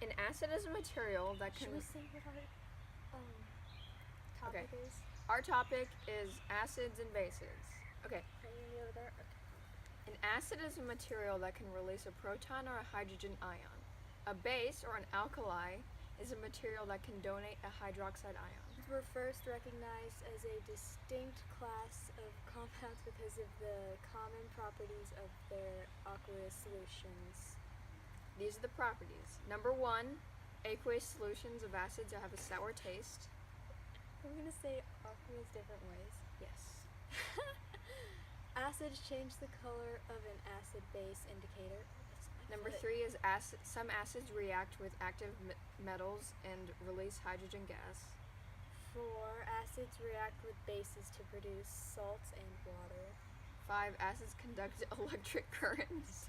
An acid is a material that can... Should we say what our topic is? Our topic is acids and bases. Okay. Are you over there? Okay. An acid is a material that can release a proton or a hydrogen ion. A base, or an alkali, is a material that can donate a hydroxide ion. Were first recognized as a distinct class of compounds because of the common properties of their aqueous solutions. These are the properties. Number 1, aqueous solutions of acids have a sour taste. Are we going to say aqueous different ways? Yes. Acids change the color of an acid-base indicator. Number 3 is some acids react with active metals and release hydrogen gas. 4, acids react with bases to produce salts and water. 5, acids conduct electric currents.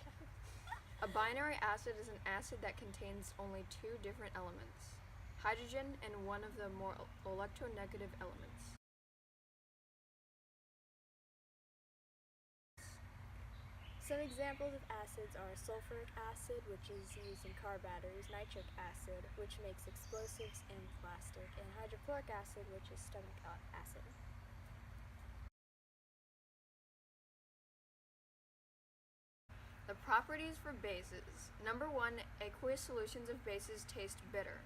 A binary acid is an acid that contains only 2 different elements, hydrogen and one of the more electronegative elements. Some examples of acids are sulfuric acid, which is used in car batteries, nitric acid, which makes explosives and plastic, and hydrochloric acid, which is stomach acid. The properties for bases. Number 1, aqueous solutions of bases taste bitter.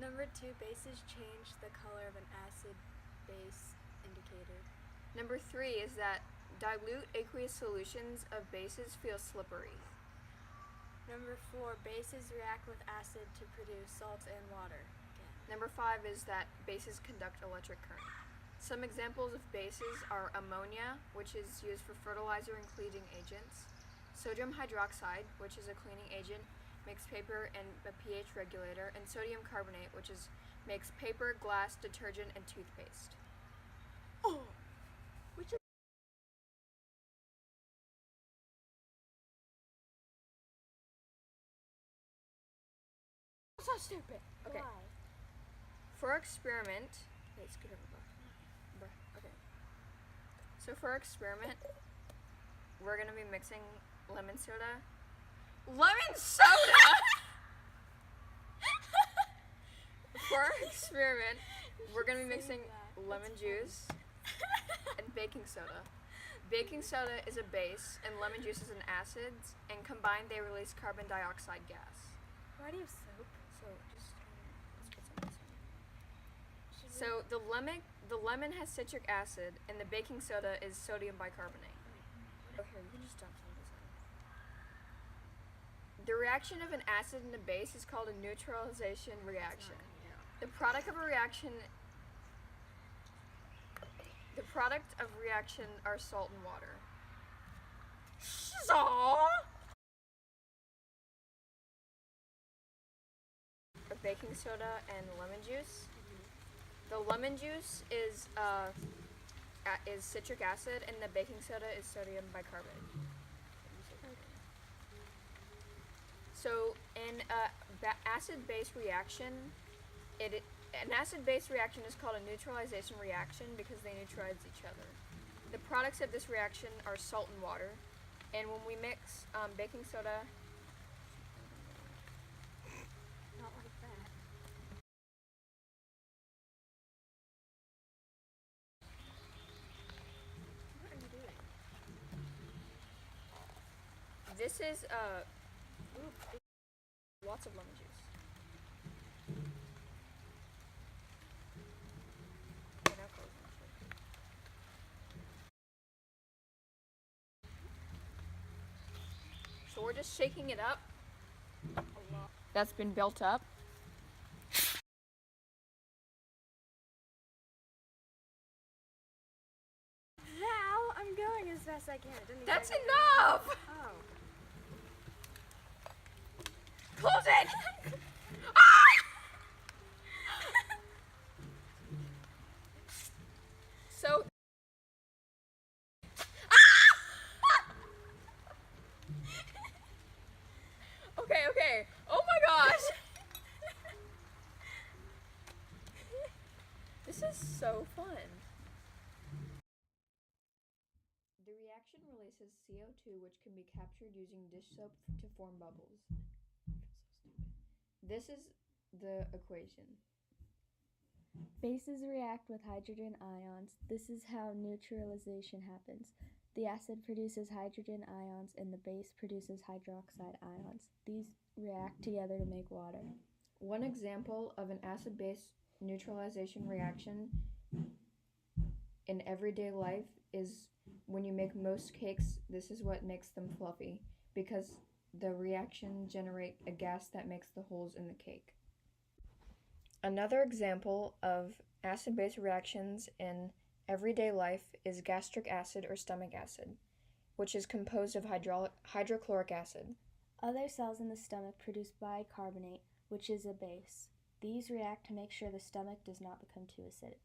Number 2, bases change the color of an acid-base indicator. Number 3 is that dilute aqueous solutions of bases feel slippery. Number 4, bases react with acid to produce salts and water. Number 5 is that bases conduct electric current. Some examples of bases are ammonia, which is used for fertilizer and cleaning agents, sodium hydroxide, which is a cleaning agent, makes paper and a pH regulator, and sodium carbonate, which makes paper, glass, detergent, and toothpaste. Oh! Which is so stupid. Okay. Why? For our experiment, wait, scoot over, bruh. Okay. So for our experiment, we're gonna be mixing lemon soda. Lemon soda! For our experiment, we're gonna be mixing lemon juice and baking soda. Baking soda is a base, and lemon juice is an acid, and combined they release carbon dioxide gas. Why do you have soap? So just let's get some of this. So the lemon has citric acid, and the baking soda is sodium bicarbonate. Oh, here, you can just dump some of this in. The reaction of an acid and a base is called a neutralization reaction. The product of reaction are salt and water. Of baking soda and lemon juice. The lemon juice is citric acid, and the baking soda is sodium bicarbonate. So in acid-base reaction, an acid-base reaction is called a neutralization reaction because they neutralize each other. The products of this reaction are salt and water, and when we mix baking soda, Not like that. What are you doing? this is lots of lemon juice. Okay, now close it. So we're just shaking it up. That's been built up. Val, I'm going as fast as I can. It didn't That's even- enough! Oh. Close it! So okay. Oh my gosh. This is so fun. The reaction releases CO2, which can be captured using dish soap to form bubbles. I feel so stupid. This is the equation. Bases react with hydrogen ions. This is how neutralization happens. The acid produces hydrogen ions and the base produces hydroxide ions. These react together to make water. One example of an acid-base neutralization reaction in everyday life is when you make most cakes. This is what makes them fluffy, because the reaction generates a gas that makes the holes in the cake. Another example of acid-base reactions in everyday life is gastric acid or stomach acid, which is composed of hydrochloric acid. Other cells in the stomach produce bicarbonate, which is a base. These react to make sure the stomach does not become too acidic.